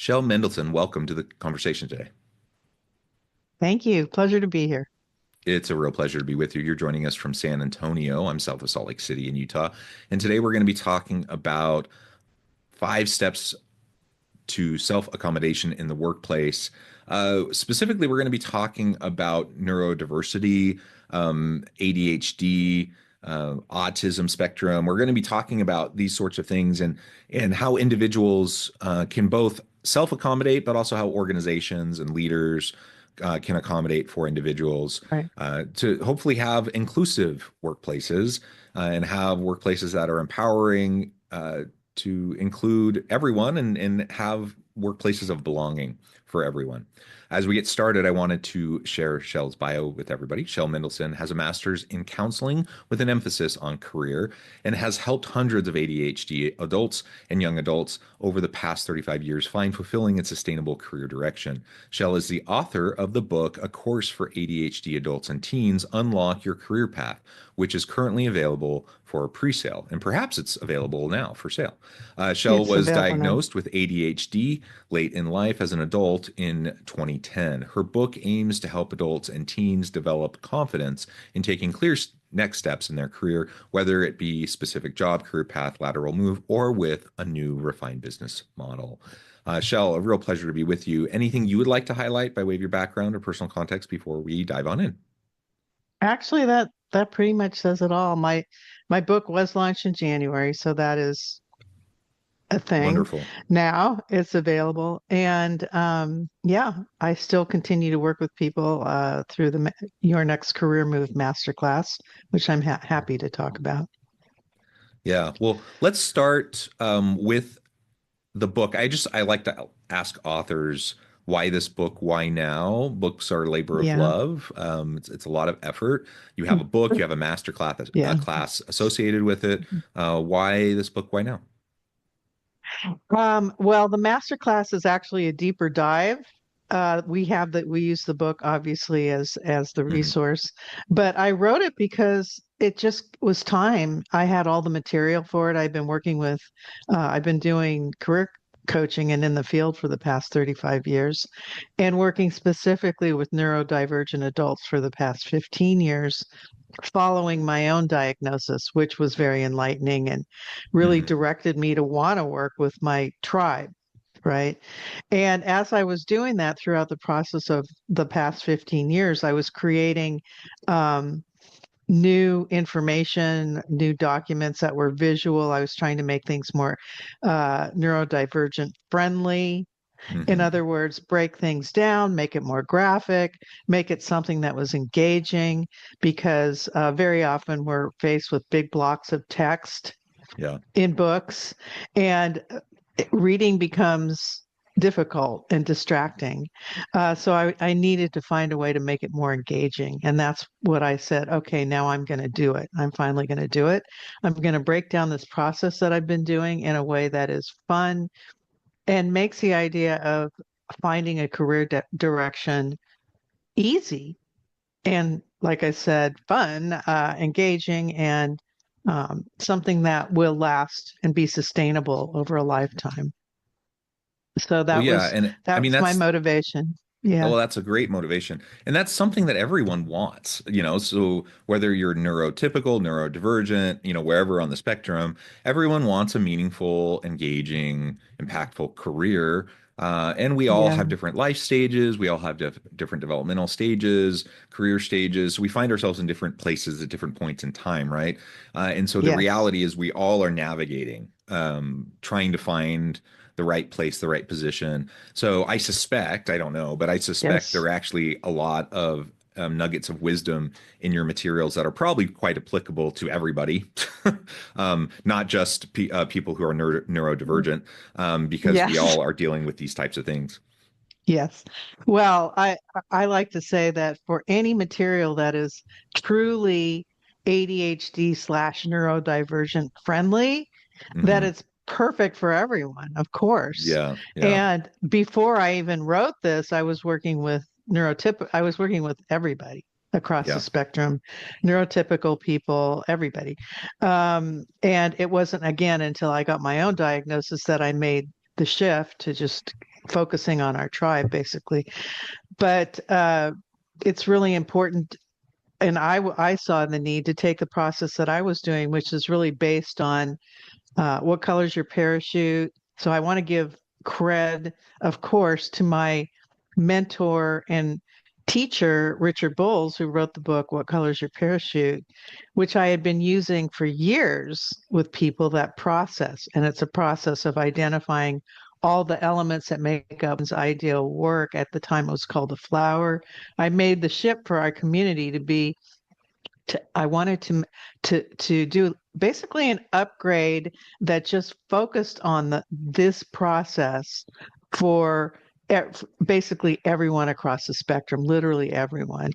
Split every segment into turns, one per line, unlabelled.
Shell Mendelson, welcome to the conversation today.
Thank you. Pleasure to be here.
It's a real pleasure to be with you. You're joining us from San Antonio. I'm south of Salt Lake City in Utah. And today we're going to be talking about 5 steps to self-accommodation in the workplace. Specifically, we're going to be talking about neurodiversity, ADHD, autism spectrum. We're going to be talking about these sorts of things and how individuals can both self-accommodate, but also how organizations and leaders can accommodate for individuals
Right.
to hopefully have inclusive workplaces and have workplaces that are empowering to include everyone and have workplaces of belonging for everyone. As we get started, I wanted to share Shell's bio with everybody. Shell Mendelson has a master's in counseling with an emphasis on career and has helped hundreds of ADHD adults and young adults over the past 35 years find fulfilling and sustainable career direction. Shell is the author of the book, A Course for ADHD Adults and Teens, Unlock Your Career Path, which is currently available for pre-sale, and perhaps it's available now for sale. Shell
It's
was
available now.
diagnosed with ADHD late in life as an adult in 2010. Her book aims to help adults and teens develop confidence in taking clear next steps in their career, whether it be specific job, career path, lateral move, or with a new refined business model. Shell, a real pleasure to be with you. Anything you would like to highlight by way of your background or personal context before we dive on in?
Actually, that pretty much says it all. My book was launched in January, so that is a thing.
Wonderful.
Now it's available, and yeah, I still continue to work with people through the Your Next Career Move Masterclass, which I'm happy to talk about.
Yeah. Well, let's start with the book. I like to ask authors why this book, why now? Books are a labor of
Yeah,
love. It's a lot of effort. You have a book, you have a master class, a
yeah.
class associated with it. Why this book? Why now?
Well, the master class is actually a deeper dive. We use the book obviously as the
Mhm.
resource, but I wrote it because it just was time. I had all the material for it. I've been doing career coaching and in the field for the past 35 years and working specifically with neurodivergent adults for the past 15 years following my own diagnosis, which was very enlightening and really
Mhm.
directed me to want to work with my tribe. Right. And as I was doing that throughout the process of the past 15 years, I was creating um, new information, new documents that were visual. I was trying to make things more neurodivergent friendly. In
Mhm.
other words, break things down, make it more graphic, make it something that was engaging, because very often we're faced with big blocks of text
Yeah.
in books, and reading becomes difficult and distracting. So I needed to find a way to make it more engaging. And that's what I said. Okay, now I'm going to do it. I'm finally going to do it. I'm going to break down this process that I've been doing in a way that is fun and makes the idea of finding a career direction easy and, like I said, fun, engaging, and something that will last and be sustainable over a lifetime. So
Well,
that
yeah,
was
and I
that
mean
was my motivation. Yeah,
well, that's a great motivation. And that's something that everyone wants. So whether you're neurotypical, neurodivergent, wherever on the spectrum, everyone wants a meaningful, engaging, impactful career. And we all
yeah,
have different life stages. We all have different developmental stages, career stages. So we find ourselves in different places at different points in time, right? And so the
yes,
reality is we all are navigating, trying to find the right place, the right position. So I suspect, I don't know, but I suspect there
yes,
are actually a lot of nuggets of wisdom in your materials that are probably quite applicable to everybody, not just people who are neurodivergent, because we
yes,
all are dealing with these types of things.
yes. Well, I like to say that for any material that is truly ADHD slash neurodivergent friendly, that
Hmm.
it's perfect for everyone, of course.
Yeah, yeah,
And before I even wrote this, I was working with everybody across the
yeah.
spectrum, neurotypical people, everybody. And it wasn't again until I got my own diagnosis that I made the shift to just focusing on our tribe, basically. But it's really important. And I saw the need to take the process that I was doing, which is really based on what color's your parachute. So I want to give cred, of course, to my mentor and teacher, Richard Bowles, who wrote the book, What Color's Your Parachute, which I had been using for years with people, that process. And it's a process of identifying all the elements that make up one's ideal work. At the time, it was called the flower. I made the ship for our community to be I wanted to do basically an upgrade that just focused on this process for basically everyone across the spectrum, literally everyone.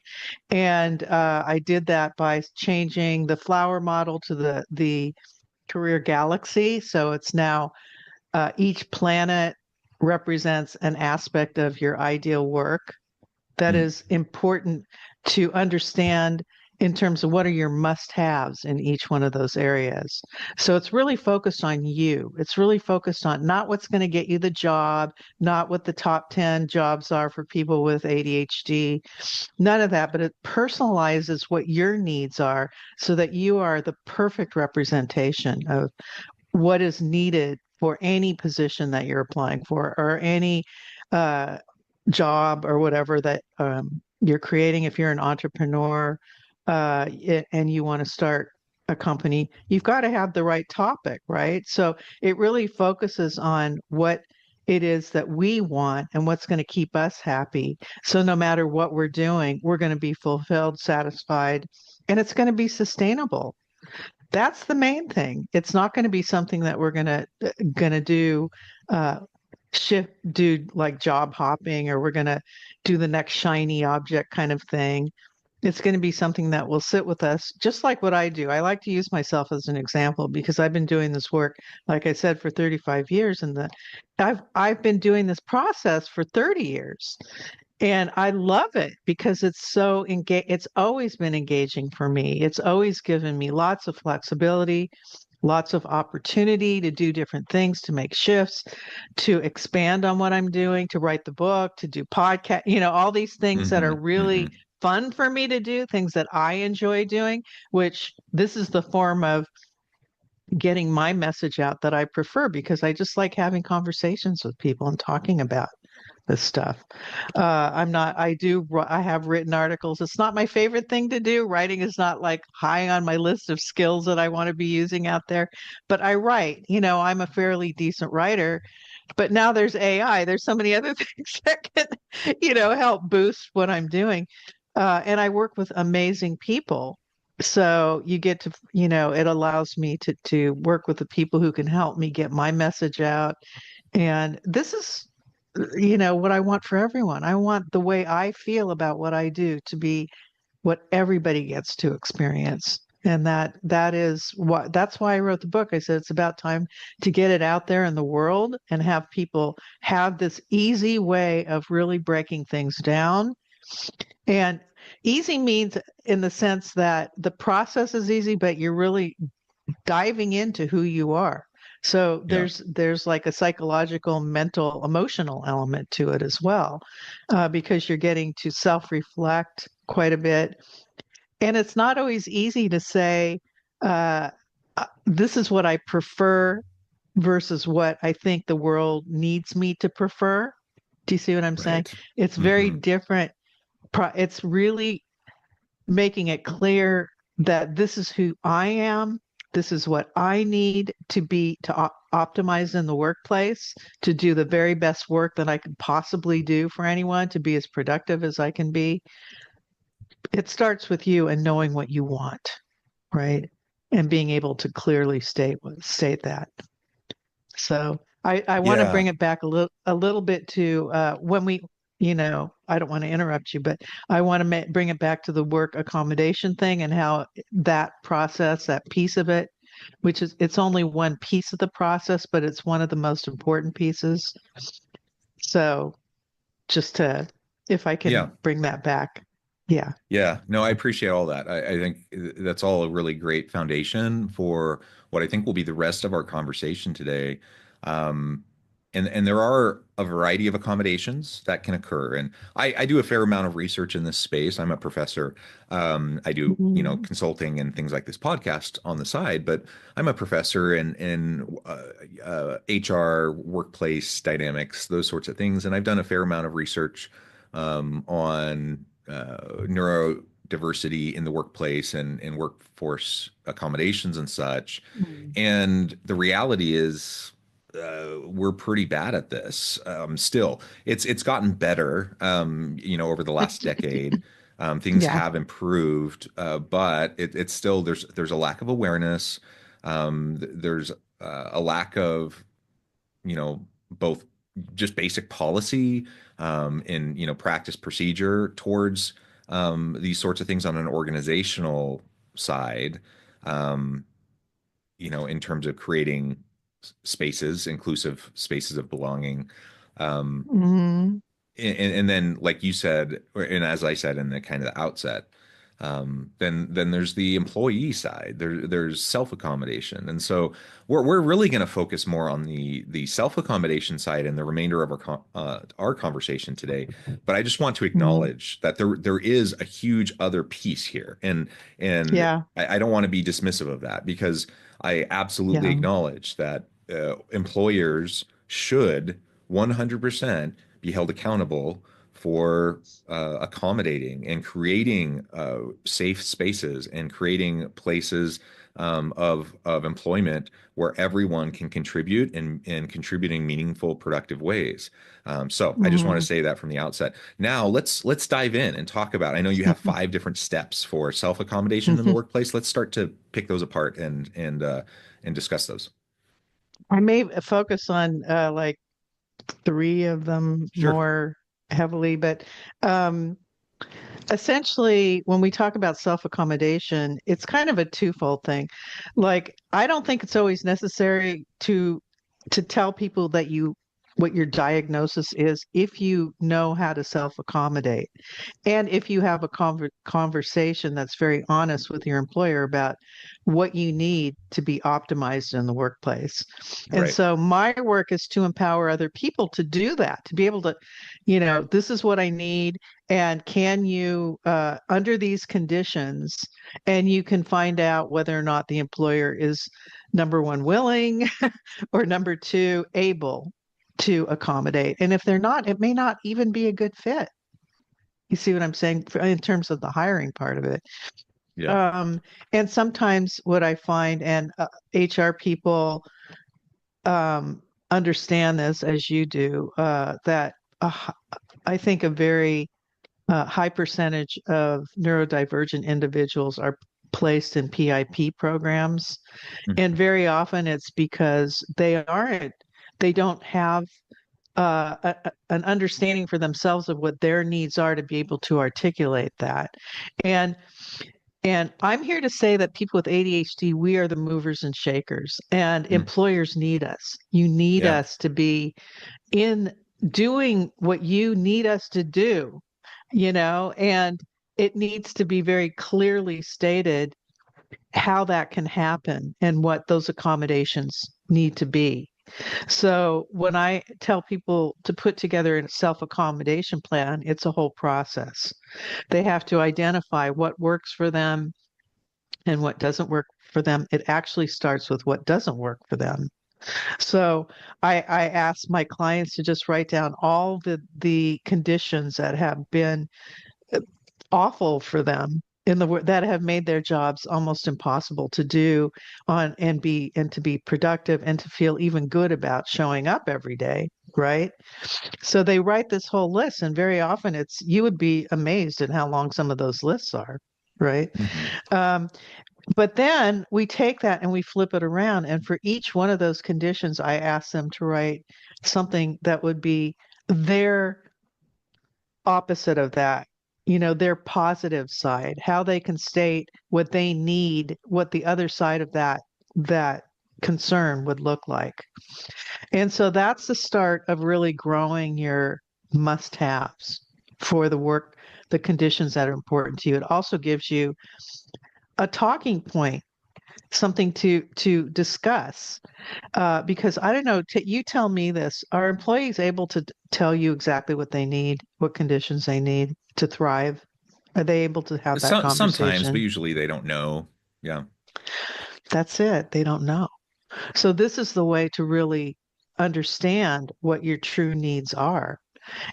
And I did that by changing the flower model to the career galaxy. So it's now each planet represents an aspect of your ideal work that
Mm.
is important to understand in terms of what are your must-haves in each one of those areas. So it's really focused on you. It's really focused on not what's going to get you the job, not what the top 10 jobs are for people with ADHD, none of that, but it personalizes what your needs are so that you are the perfect representation of what is needed for any position that you're applying for or any uh, job or whatever that you're creating. If you're an entrepreneur and you want to start a company, you've got to have the right topic, right? So it really focuses on what it is that we want and what's going to keep us happy. So no matter what we're doing, we're going to be fulfilled, satisfied, and it's going to be sustainable. That's the main thing. It's not going to be something that we're going to do uh, do like job hopping, or we're going to do the next shiny object kind of thing. It's going to be something that will sit with us, just like what I do. I like to use myself as an example because I've been doing this work, like I said, for 35 years, and I've been doing this process for 30 years. And I love it because it's so it's always been engaging for me. It's always given me lots of flexibility, lots of opportunity to do different things, to make shifts, to expand on what I'm doing, to write the book, to do podcast, all these things that are
Hmm.
really
Hmm.
fun for me to do, things that I enjoy doing, which this is the form of getting my message out that I prefer because I just like having conversations with people and talking about this stuff. I have written articles. It's not my favorite thing to do. Writing is not like high on my list of skills that I want to be using out there, but I write. I'm a fairly decent writer, but now there's AI. There's so many other things that can, help boost what I'm doing. And I work with amazing people. So you get to, it allows me to work with the people who can help me get my message out. And this is what I want for everyone. I want the way I feel about what I do to be what everybody gets to experience. And that's why I wrote the book. I said it's about time to get it out there in the world and have people have this easy way of really breaking things down. And easy means in the sense that the process is easy, but you're really diving into who you are. So
Yeah.
there's like a psychological, mental, emotional element to it as well, because you're getting to self-reflect quite a bit, and it's not always easy to say, uh, this is what I prefer versus what I think the world needs me to prefer. Do you see what I'm saying?
Right.
It's very
Hmm.
different. It's really making it clear that this is who I am. This is what I need to be to optimize in the workplace, to do the very best work that I could possibly do for anyone, to be as productive as I can be. It starts with you and knowing what you want, right? And being able to clearly state that. So I want to
Yeah.
bring it back a little bit to when we, I don't want to interrupt you, but I want to bring it back to the work accommodation thing and how that process, that piece of it, which is it's only one piece of the process, but it's one of the most important pieces. So just to, if I
Yeah.
can bring that back, yeah.
Yeah, no, I appreciate all that. I think that's all a really great foundation for what I think will be the rest of our conversation today. Um, and there are a variety of accommodations that can occur. And I do a fair amount of research in this space. I'm a professor. I do,
Mhm.
consulting and things like this podcast on the side, but I'm a professor in HR, workplace dynamics, those sorts of things. And I've done a fair amount of research on neurodiversity in the workplace and workforce accommodations and such.
Mm.
And the reality is, we're pretty bad at this. Still, it's gotten better. Over the last decade, things
Yeah.
have improved, but it's still there's a lack of awareness. There's a lack of both just basic policy in practice procedure towards these sorts of things on an organizational side. Um, in terms of creating spaces, inclusive spaces of belonging. Um,
Hmm.
and then, like you said, and as I said in the kind of the outset, then there's the employee side. There's self-accommodation, and so we're really going to focus more on the self-accommodation side in the remainder of our conversation today. But I just want to
Hmm.
acknowledge that there is a huge other piece here, and
Yeah.
I don't want to be dismissive of that because I absolutely
Yeah.
acknowledge that employers should 100% be held accountable for accommodating and creating safe spaces and creating places of employment where everyone can contribute and contributing meaningful, productive ways. So I just want to
Hmm.
say that from the outset. Now let's dive in and talk about. I know you have five different steps for self-accommodation in the workplace. Let's start to pick those apart and discuss those.
I may focus on like three of them
Sure.
more heavily, but um, essentially, when we talk about self-accommodation, it's kind of a twofold thing. Like, I don't think it's always necessary to tell people that you what your diagnosis is if you know how to self-accommodate. And if you have a conversation that's very honest with your employer about what you need to be optimized in the workplace. And
Right.
so my work is to empower other people to do that, to be able to, this is what I need. And can you, under these conditions, and you can find out whether or not the employer is number one, willing, or number two, able to accommodate. And if they're not, it may not even be a good fit. You see what I'm saying in terms of the hiring part of it.
Yeah.
Um, and sometimes what I find, and HR people understand this as you do, that I think a very high percentage of neurodivergent individuals are placed in PIP programs. And
Mhm.
very often it's because they don't have an understanding for themselves of what their needs are to be able to articulate that. And and I'm here to say that people with ADHD, we are the movers and shakers, and
Mm.
employers need us. You need
Yeah.
us to be in doing what you need us to do, and it needs to be very clearly stated how that can happen and what those accommodations need to be. So when I tell people to put together a self-accommodation plan, it's a whole process. They have to identify what works for them and what doesn't work for them. It actually starts with what doesn't work for them. So I ask my clients to just write down all the conditions that have been awful for them that have made their jobs almost impossible to do on and to be productive and to feel even good about showing up every day, right? So they write this whole list, and very often it's you would be amazed at how long some of those lists are, right?
Mhm.
Um, but then we take that and we flip it around, and for each one of those conditions, I ask them to write something that would be their opposite of that, their positive side, how they can state what they need, what the other side of that concern would look like. And so that's the start of really growing your must-haves for the conditions that are important to you. It also gives you a talking point something to discuss. Because I don't know, you tell me this: are employees able to tell you exactly what they need, what conditions they need to thrive? Are they able to have that
Sometimes, but
conversation?
usually they don't know. Yeah.
That's it. They don't know. So this is the way to really understand what your true needs are.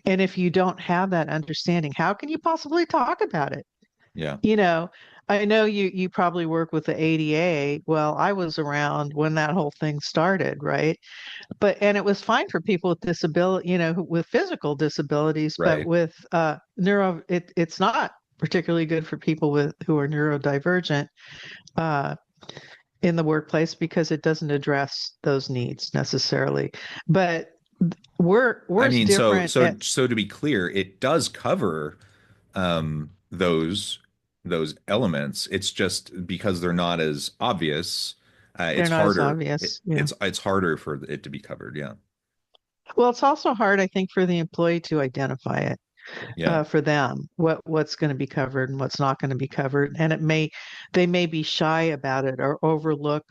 And if you don't have that understanding, how can you possibly talk about it?
Yeah.
You know, I know you probably work with the ADA. Well, I was around when that whole thing started, right? But and it was fine for people with disability, with physical disabilities, but
Right.
with it's not particularly good for people with who are neurodivergent uh, in the workplace because it doesn't address those needs necessarily. But
I
we're
mean,
different at
so to be clear, it does cover those elements. It's just because they're not as obvious,
they're
it's
not as
harder.
obvious. Yeah.
It's harder for it to be covered. Yeah.
Well, it's also hard, I think, for the employee to identify it.
Yeah.
For them, what's going to be covered and what's not going to be covered, and they may be shy about it or overlook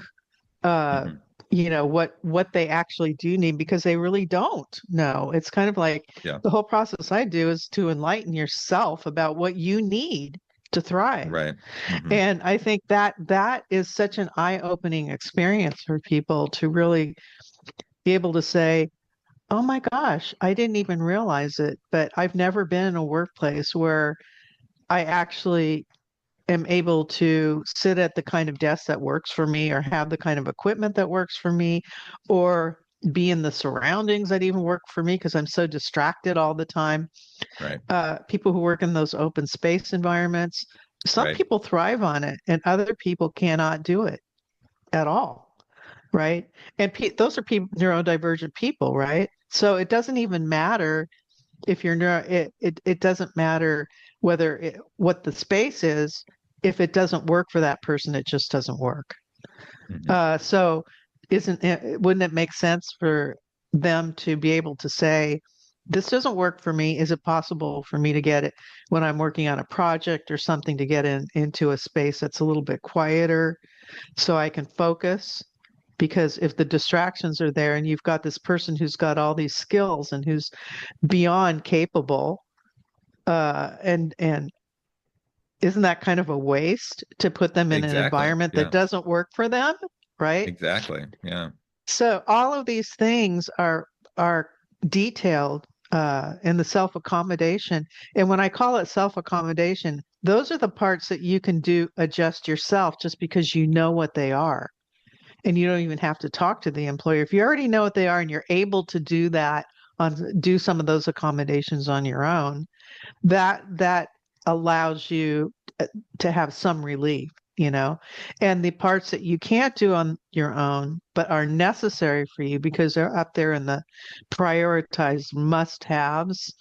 uh
Hmm.
what they actually do need because they really don't know. It's kind of like
Yeah.
the whole process I do is to enlighten yourself about what you need to thrive.
Right. Hmm.
And I think that is such an eye-opening experience for people to really be able to say, oh my gosh, I didn't even realize it, but I've never been in a workplace where I actually am able to sit at the kind of desk that works for me or have the kind of equipment that works for me or be in the surroundings that even work for me because I'm so distracted all the time.
Right.
People who work in those open space environments, some
Right.
people thrive on it and other people cannot do it at all, right? And those are neurodivergent people, right? So it doesn't even matter if you're it doesn't matter what the space is. If it doesn't work for that person, it just doesn't work.
Hmm.
So wouldn't it make sense for them to be able to say, this doesn't work for me. Is it possible for me to get it when I'm working on a project or something to get into a space that's a little bit quieter so I can focus? Because if the distractions are there and you've got this person who's got all these skills and who's beyond capable, and isn't that kind of a waste to put them in an
Exactly.
environment that
Yeah.
doesn't work for them, right?
Exactly. Yeah.
So all of these things are detailed in the self-accommodation. And when I call it self-accommodation, those are the parts that you can do adjust yourself just because you know what they are. And you don't even have to talk to the employer. If you already know what they are and you're able to do some of those accommodations on your own, that allows you to have some relief, and the parts that you can't do on your own but are necessary for you because they're up there in the prioritized must-haves.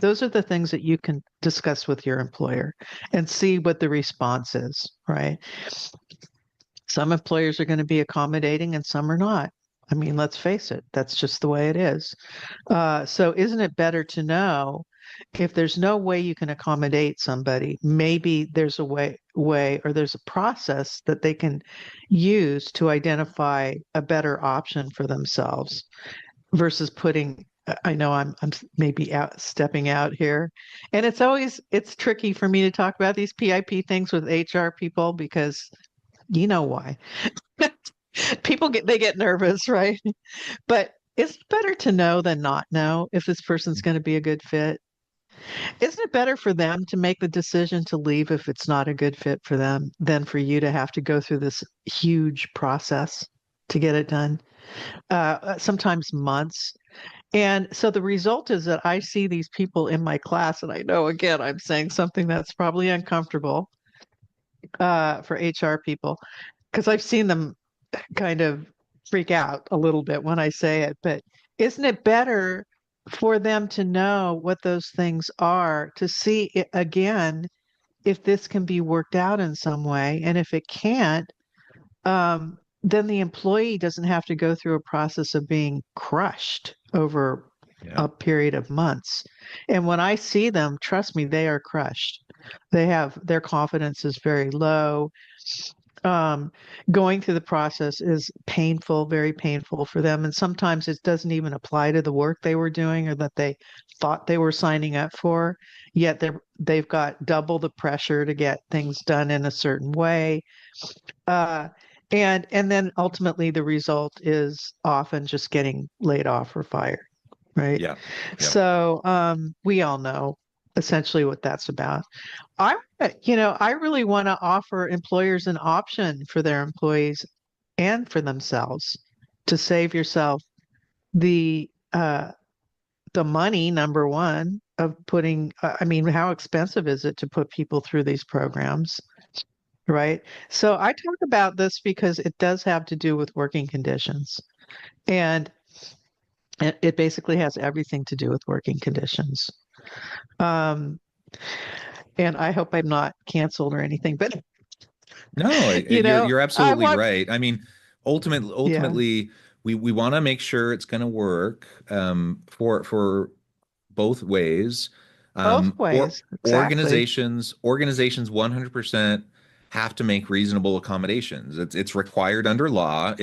Those are the things that you can discuss with your employer and see what the response is, right? Some employers are going to be accommodating and some are not. I mean, let's face it, that's just the way it is. So isn't it better to know if there's no way you can accommodate somebody, maybe there's a way or there's a process that they can use to identify a better option for themselves versus putting I know I'm maybe stepping out here. And it's tricky for me to talk about these PIP things with HR people because you know why. They get nervous, right? But it's better to know than not know if this person's going to be a good fit. Isn't it better for them to make the decision to leave if it's not a good fit for them than for you to have to go through this huge process to get it done? Sometimes months. And so the result is that I see these people in my class, and I know again I'm saying something that's probably uncomfortable for HR people because I've seen them kind of freak out a little bit when I say it, but isn't it better for them to know what those things are, to see it again if this can be worked out in some way? And if it can't, then the employee doesn't have to go through a process of being crushed over
Yeah.
a period of months. And when I see them, trust me, they are crushed. Their confidence is very low. um, going through the process is painful, very painful for them. And sometimes it doesn't even apply to the work they were doing or that they thought they were signing up for. Yet they've got double the pressure to get things done in a certain way. Uh, and then ultimately the result is often just getting laid off or fired, right?
Yeah. Yeah.
So we all know essentially what that's about. I really want to offer employers an option for their employees and for themselves to save yourself the uh, the money, number one, of putting. I mean, how expensive is it to put people through these programs, right? So I talk about this because it does have to do with working conditions, and it basically has everything to do with working conditions. Um, and I hope I'm not canceled or anything, but
No, you're
I
absolutely
want,
right. I mean,
yeah,
ultimately, we want to make sure it's going to work for both ways.
both
Or
ways. Exactly.
organizations 100% have to make reasonable accommodations. It's required under law.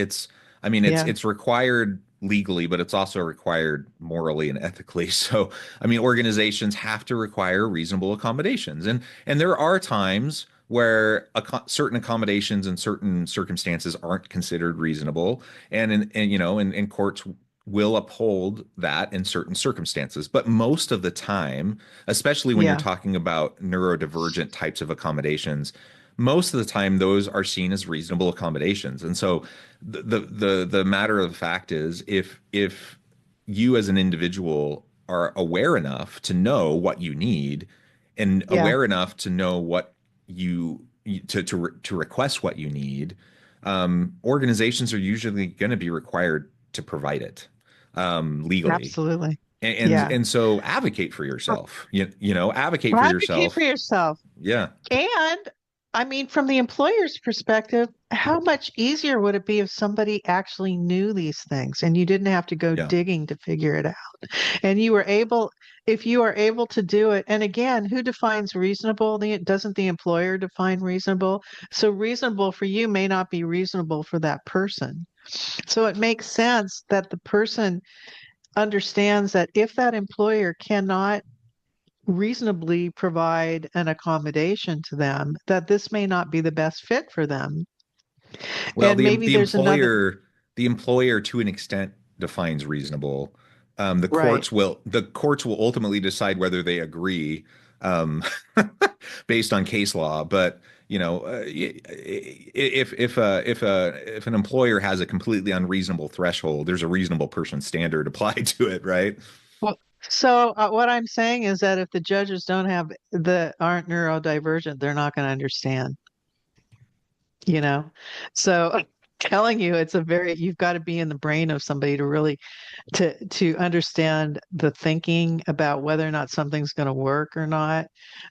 I mean,
Yeah.
it's required legally, but it's also required morally and ethically. So, I mean, organizations have to require reasonable accommodations, and there are times where certain accommodations in certain circumstances aren't considered reasonable, and courts will uphold that in certain circumstances. But most of the time, especially when you're
Yeah.
talking about neurodivergent types of accommodations, most of the time those are seen as reasonable accommodations. And so the matter of the fact is, if you as an individual are aware enough to know what you need and
Yeah.
aware enough to know what you to request what you need, organizations are usually going to be required to provide it legally.
Absolutely.
And
Yeah.
so advocate for yourself. Advocate for
Advocate for
yourself.
yourself.
Yeah.
And I mean, from the employer's perspective, how much easier would it be if somebody actually knew these things and you didn't have to go
Yeah.
digging to figure it out? And if you are able to do it, and again, who defines reasonable? Doesn't the employer define reasonable? So reasonable for you may not be reasonable for that person. So it makes sense that the person understands that if that employer cannot reasonably provide an accommodation to them, that this may not be the best fit for them.
Well,
And maybe there's another,
the employer to an extent defines reasonable.
right.
The courts will ultimately decide whether they agree, um, based on case law. But if an employer has a completely unreasonable threshold, there's a reasonable person standard applied to it, right?
Well, so what I'm saying is that if the judges don't have aren't neurodivergent, they're not going to understand, you know? So telling you you've got to be in the brain of somebody to really to understand the thinking about whether or not something's going to work or not,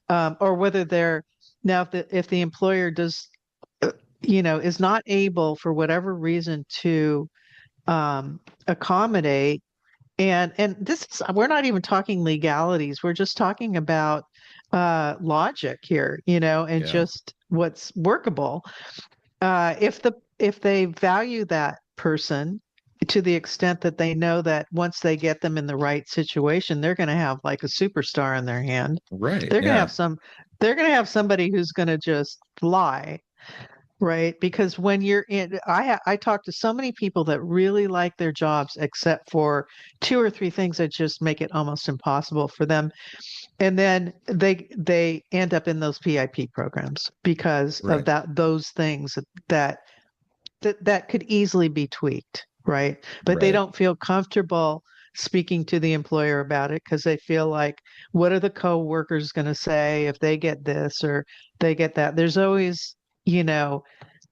or whether they're now if the employer does is not able for whatever reason to accommodate, and this is we're not even talking legalities, we're just talking about logic here, and
Yeah.
just what's workable. If they value that person to the extent that they know that once they get them in the right situation, they're going to have like a superstar in their hand.
Right.
They're going to
Yeah.
have some. They're going to have somebody who's going to just fly, right? Because when you're in, I talk to so many people that really like their jobs, except for two or three things that just make it almost impossible for them, and then they end up in those PIP programs because of
Right.
those things that that could easily be tweaked, right? But they
Right.
don't feel comfortable speaking to the employer about it because they feel like, what are the co-workers going to say if they get this or they get that? There's always, there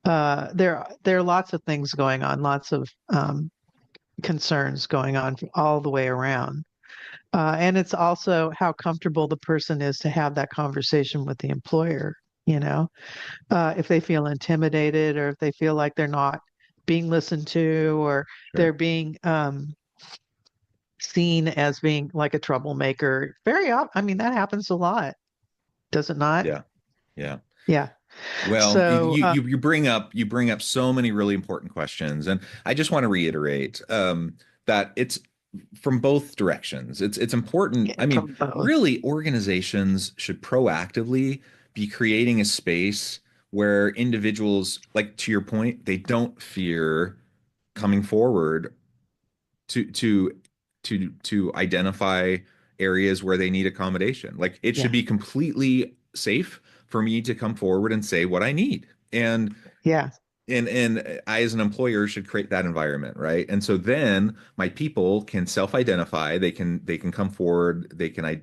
are lots of things going on, lots of concerns going on all the way around. And it's also how comfortable the person is to have that conversation with the employer, you know if they feel intimidated or if they feel like they're not being listened to or
Sure.
they're being seen as being like a troublemaker. I mean, that happens a lot, does it not?
Yeah. Yeah.
Yeah.
Well,
So,
you bring up so many really important questions, and I just want to reiterate that it's from both directions. It's important. I mean,
from both.
really, organizations should proactively be creating a space where individuals, like to your point, they don't fear coming forward to to to identify areas where they need accommodation. Like it should
Yeah.
be completely safe for me to come forward and say what I need.
Yeah.
And I as an employer should create that environment, right? And so then my people can self-identify, they can come forward, they can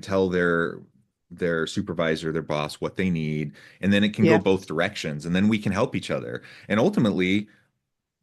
tell their supervisor, their boss what they need, and then it can go
Yeah.
both directions, and then we can help each other. And ultimately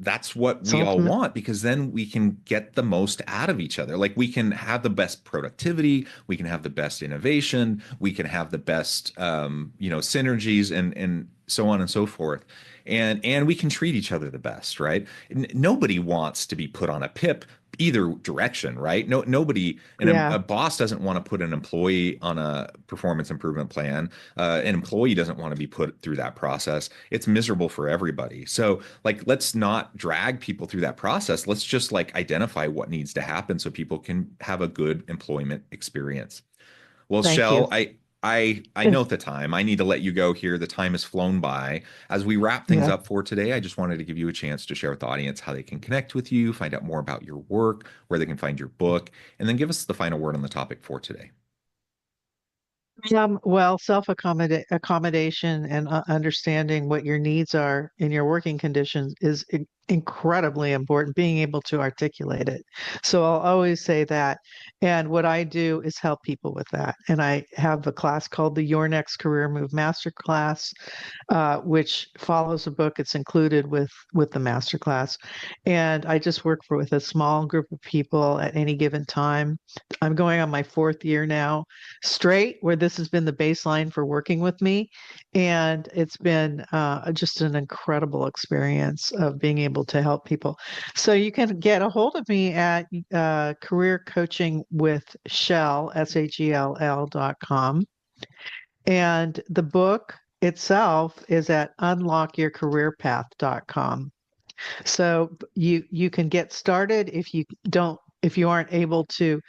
that's what
It's
we all
ultimate.
want because then we can get the most out of each other. Like we can have the best productivity, we can have the best innovation, we can have the best synergies and so on and so forth. And we can treat each other the best, right? Nobody wants to be put on a PIP either direction, right? Nobody, and
Yeah.
a boss doesn't want to put an employee on a performance improvement plan. An employee doesn't want to be put through that process. It's miserable for everybody. So, like, let's not drag people through that process. Let's just like identify what needs to happen so people can have a good employment experience. Well,
Thank you.
Shell, I know the time. I need to let you go here. The time has flown by. As we wrap things
Yeah.
up for today, I just wanted to give you a chance to share with the audience how they can connect with you, find out more about your work, where they can find your book, and then give us the final word on the topic for today.
Well, accommodation and understanding what your needs are in your working conditions is incredibly important, being able to articulate it. So I'll always say that. And what I do is help people with that. And I have a class called the Your Next Career Move Master Class, which follows a book. It's included with the master class. And I just work with a small group of people at any given time. I'm going on my fourth year now straight where this has been the baseline for working with me. And it's been just an incredible experience of being able to help people. So you can get a hold of me at career coaching with Shell, SHELL.com. And the book itself is at unlockyourcareerpath.com. So you can get started if you aren't able to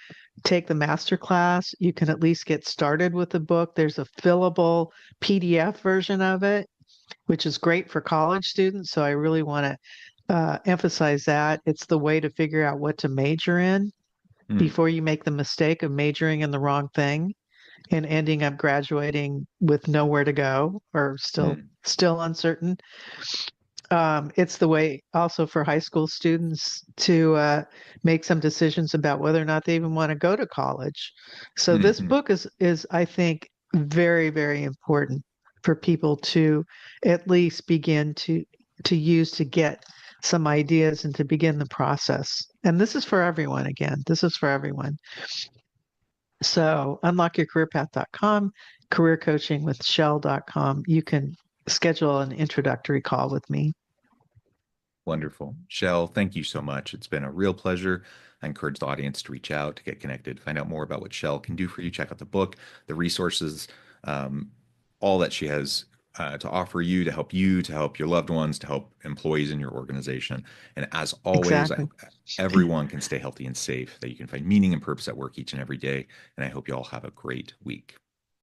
take the master class, you can at least get started with the book. There's a fillable PDF version of it, which is great for college students. So I really want to emphasize that. It's the way to figure out what to major in
Hmm,
before you make the mistake of majoring in the wrong thing and ending up graduating with nowhere to go or
hmm,
still uncertain. It's the way also for high school students to make some decisions about whether or not they even want to go to college. So
hmm,
this
hmm.
book is I think very, very important for people to at least begin to use to get some ideas and to begin the process. And this is for everyone again. This is for everyone. So unlockyourcareerpath.com, careercoachingwithshell.com. You can schedule an introductory call with me.
Wonderful. Shell, thank you so much. It's been a real pleasure. I encourage the audience to reach out, to get connected, find out more about what Shell can do for you. Check out the book, the resources, um, all that she has to offer you, to help your loved ones, to help employees in your organization. And as always, I
Exactly.
hope everyone can stay healthy and safe, that you can find meaning and purpose at work each and every day. And I hope you all have a great week.